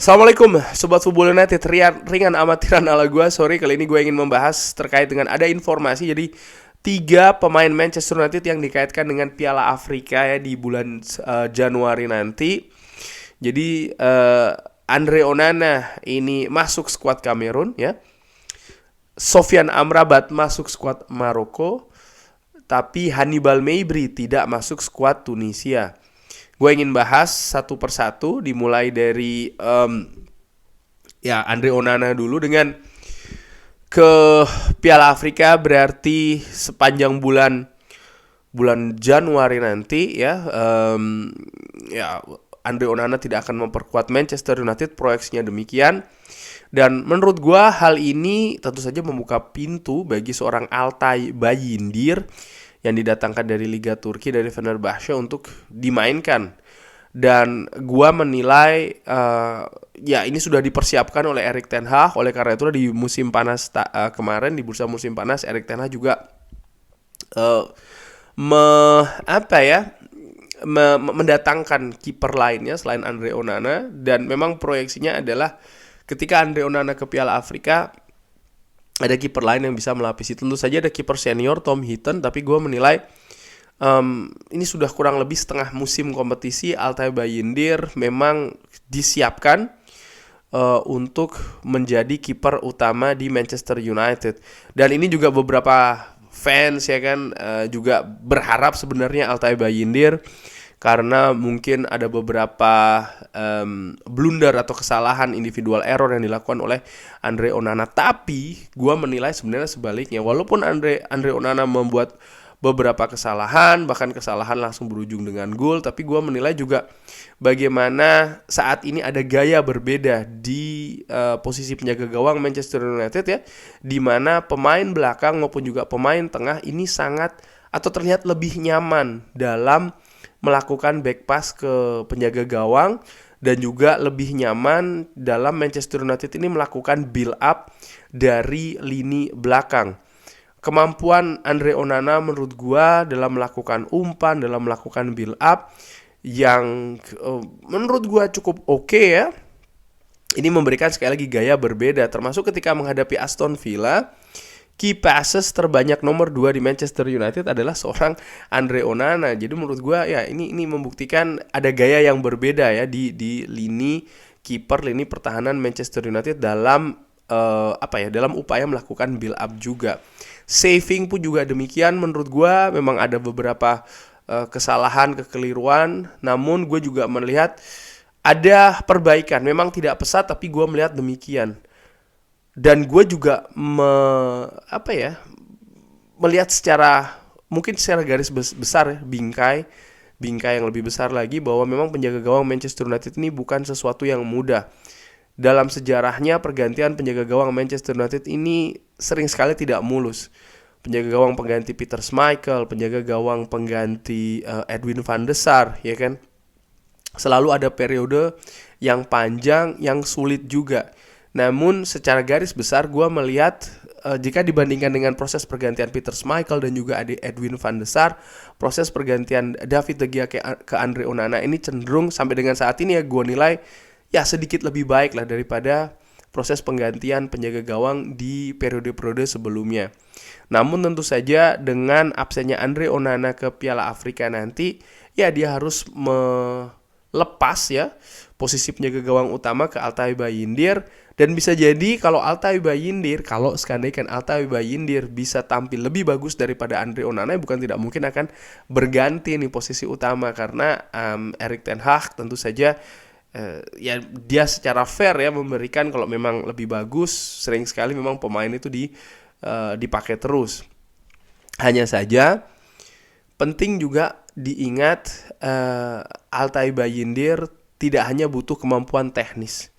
Assalamualaikum Sobat Football United, ringan amatiran ala gue. Sorry, kali ini gue ingin membahas terkait dengan ada informasi. Jadi 3 pemain Manchester United yang dikaitkan dengan Piala Afrika ya di bulan Januari nanti. Jadi Andre Onana ini masuk skuad Kamerun ya. Sofyan Amrabat masuk skuad Maroko. Tapi Hannibal Mejbri tidak masuk skuad Tunisia. Gue ingin bahas satu persatu, dimulai dari Andre Onana dulu. Dengan ke Piala Afrika berarti sepanjang bulan Januari nanti ya, Andre Onana tidak akan memperkuat Manchester United, proyeksinya demikian. Dan menurut gue hal ini tentu saja membuka pintu bagi seorang Altay Bayindir yang didatangkan dari Liga Turki, dari Fenerbahce, untuk dimainkan. Dan gua menilai ini sudah dipersiapkan oleh Erik ten Hag. Oleh karena itu di musim panas kemarin, di bursa musim panas, Erik ten Hag juga mendatangkan kiper lainnya selain Andre Onana. Dan memang proyeksinya adalah ketika Andre Onana ke Piala Afrika, ada kiper lain yang bisa melapisi. Tentu saja ada kiper senior Tom Heaton, tapi gue menilai ini sudah kurang lebih setengah musim kompetisi. Altay Bayindir memang disiapkan untuk menjadi kiper utama di Manchester United. Dan ini juga beberapa fans ya kan juga berharap sebenarnya Altay Bayindir, karena mungkin ada beberapa blunder atau kesalahan individual error yang dilakukan oleh Andre Onana. Tapi gue menilai sebenarnya sebaliknya. Walaupun Andre Onana membuat beberapa kesalahan, bahkan kesalahan langsung berujung dengan gol, tapi gue menilai juga bagaimana saat ini ada gaya berbeda di posisi penjaga gawang Manchester United ya, di mana pemain belakang maupun juga pemain tengah ini sangat atau terlihat lebih nyaman dalam melakukan back pass ke penjaga gawang, dan juga lebih nyaman dalam Manchester United ini melakukan build up dari lini belakang. Kemampuan Andre Onana menurut gua dalam melakukan umpan, dalam melakukan build up yang menurut gua cukup oke ya. Ini memberikan sekali lagi gaya berbeda, termasuk ketika menghadapi Aston Villa. Key passes terbanyak nomor 2 di Manchester United adalah seorang Andre Onana. Jadi menurut gue ya ini membuktikan ada gaya yang berbeda ya di lini kiper, lini pertahanan Manchester United dalam dalam upaya melakukan build up juga. Saving pun juga demikian. Menurut gue memang ada beberapa kesalahan, kekeliruan, namun gue juga melihat ada perbaikan. Memang tidak pesat, tapi gue melihat demikian. Dan gue juga melihat mungkin secara garis besar ya, bingkai yang lebih besar lagi, bahwa memang penjaga gawang Manchester United ini bukan sesuatu yang mudah. Dalam sejarahnya pergantian penjaga gawang Manchester United ini sering sekali tidak mulus. Penjaga gawang pengganti Peter Schmeichel, penjaga gawang pengganti Edwin van der Sar, ya kan. Selalu ada periode yang panjang, yang sulit juga. Namun secara garis besar gue melihat jika dibandingkan dengan proses pergantian Peter Schmeichel dan juga Edwin van der Sar, proses pergantian David De Gea ke Andre Onana ini cenderung sampai dengan saat ini ya gue nilai ya sedikit lebih baik lah daripada proses penggantian penjaga gawang di periode-periode sebelumnya. Namun tentu saja dengan absennya Andre Onana ke Piala Afrika nanti, ya dia harus melepas ya posisi penjaga gawang utama ke Altay Bayindir. Dan bisa jadi kalau seandainya Altay Bayindir bisa tampil lebih bagus daripada Andre Onana, bukan tidak mungkin akan berganti nih posisi utama, karena Erik ten Hag tentu saja dia secara fair ya memberikan kalau memang lebih bagus, sering sekali memang pemain itu dipakai terus. Hanya saja penting juga diingat Altay Bayindir tidak hanya butuh kemampuan teknis,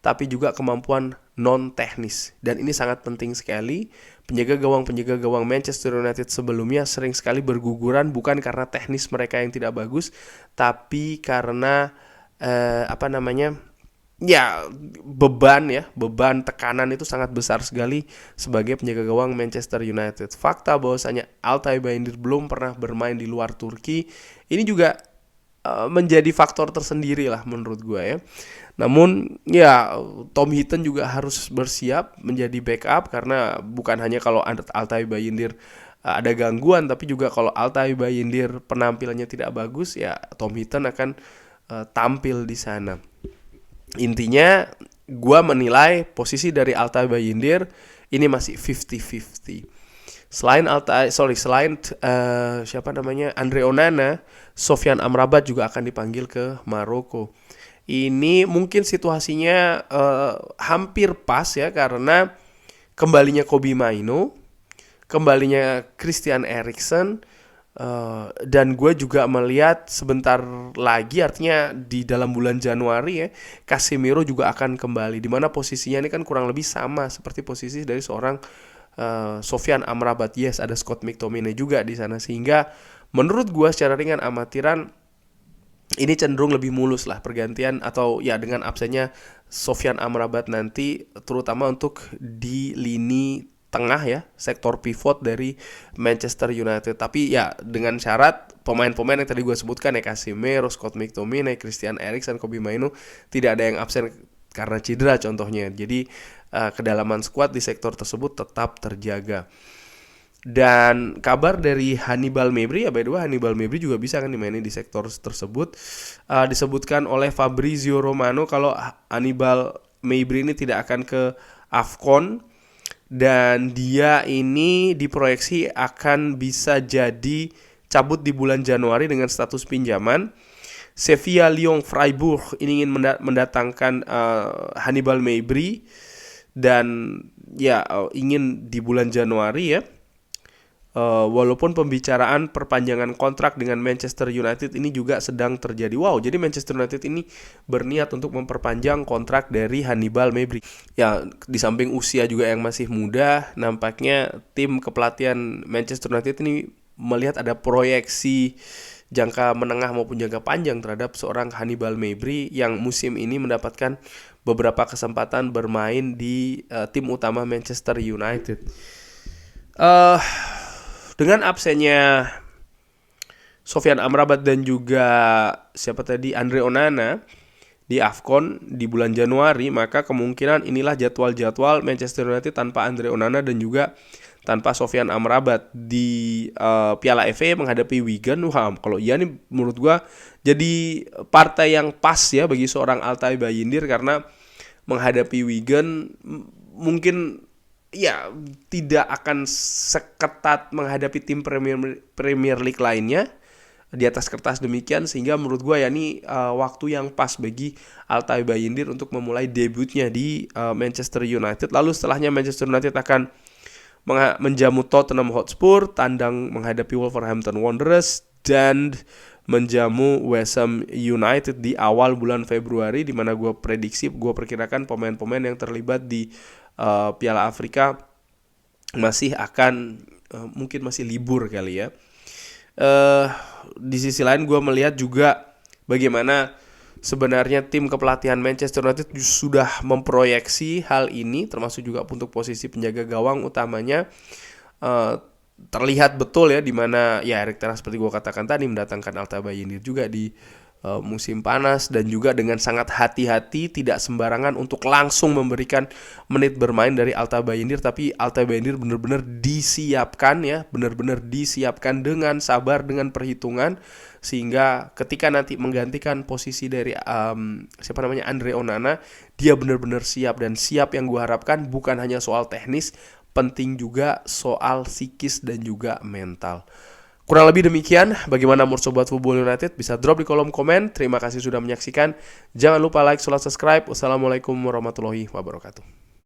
tapi juga kemampuan non-teknis. Dan ini sangat penting sekali. Penjaga gawang Manchester United sebelumnya sering sekali berguguran bukan karena teknis mereka yang tidak bagus, tapi karena beban tekanan itu sangat besar sekali sebagai penjaga gawang Manchester United. Fakta bahwasanya Altay Bayindir belum pernah bermain di luar Turki, ini juga menjadi faktor tersendiri lah menurut gue ya. Namun ya Tom Heaton juga harus bersiap menjadi backup, karena bukan hanya kalau Altay Bayindir ada gangguan, tapi juga kalau Altay Bayindir penampilannya tidak bagus, ya Tom Heaton akan tampil di sana. Intinya gua menilai posisi dari Altay Bayindir ini masih 50-50. Selain Andre Onana, Sofyan Amrabat juga akan dipanggil ke Maroko. Ini mungkin situasinya hampir pas ya, karena kembalinya Kobbie Mainoo, kembalinya Christian Eriksen, dan gue juga melihat sebentar lagi, artinya di dalam bulan Januari ya, Casemiro juga akan kembali, dimana posisinya ini kan kurang lebih sama seperti posisi dari seorang Sofyan Amrabat. Yes, ada Scott McTominay juga di sana, sehingga menurut gue secara ringan amatiran ini cenderung lebih mulus lah pergantian, atau ya dengan absennya Sofyan Amrabat nanti, terutama untuk di lini tengah ya, sektor pivot dari Manchester United. Tapi ya dengan syarat pemain-pemain yang tadi gue sebutkan ya, Casemiro, Scott McTominay, Christian Eriksen, Kobbie Mainoo tidak ada yang absen karena cedera contohnya. Jadi kedalaman skuad di sektor tersebut tetap terjaga. Dan kabar dari Hannibal Mejbri, ya by the way Hannibal Mejbri juga bisa kan dimainin di sektor tersebut. Disebutkan oleh Fabrizio Romano kalau Hannibal Mejbri ini tidak akan ke AFCON, dan dia ini diproyeksi akan bisa jadi cabut di bulan Januari dengan status pinjaman. Sevilla, Lyon, Freiburg ini ingin mendatangkan Hannibal Mejbri, dan ya ingin di bulan Januari ya. Walaupun pembicaraan perpanjangan kontrak dengan Manchester United ini juga sedang terjadi. Wow, jadi Manchester United ini berniat untuk memperpanjang kontrak dari Hannibal Mejbri. Ya, di samping usia juga yang masih muda, nampaknya tim kepelatihan Manchester United ini melihat ada proyeksi jangka menengah maupun jangka panjang terhadap seorang Hannibal Mejbri yang musim ini mendapatkan beberapa kesempatan bermain di tim utama Manchester United. Dengan absennya Sofyan Amrabat dan juga Andre Onana di AFCON di bulan Januari, maka kemungkinan inilah jadwal-jadwal Manchester United tanpa Andre Onana dan juga tanpa Sofyan Amrabat di Piala FA menghadapi Wigan. Wah, kalau iya nih menurut gua jadi partai yang pas ya bagi seorang Altay Bayindir, karena menghadapi Wigan mungkin ya tidak akan seketat menghadapi tim Premier League lainnya di atas kertas demikian, sehingga menurut gue ya ini waktu yang pas bagi Altay Bayindir untuk memulai debutnya di Manchester United. Lalu setelahnya Manchester United akan menjamu Tottenham Hotspur, tandang menghadapi Wolverhampton Wanderers, dan menjamu West Ham United di awal bulan Februari, di mana gue perkirakan pemain-pemain yang terlibat di Piala Afrika masih akan mungkin masih libur kali ya. Di sisi lain gue melihat juga bagaimana sebenarnya tim kepelatihan Manchester United sudah memproyeksi hal ini, termasuk juga untuk posisi penjaga gawang utamanya. Terlihat betul ya, dimana ya Erik ten Hag seperti gue katakan tadi mendatangkan Altay Bayindir juga di musim panas, dan juga dengan sangat hati-hati, tidak sembarangan untuk langsung memberikan menit bermain dari Altay Bayindir, tapi Altay Bayindir benar-benar disiapkan ya, benar-benar disiapkan dengan sabar, dengan perhitungan, sehingga ketika nanti menggantikan posisi dari Andre Onana, dia benar-benar siap, dan siap yang gue harapkan bukan hanya soal teknis, penting juga soal psikis dan juga mental. Kurang lebih demikian. Bagaimana menurut Sobat Football United? Bisa drop di kolom komen. Terima kasih sudah menyaksikan. Jangan lupa like, subscribe. Wassalamualaikum warahmatullahi wabarakatuh.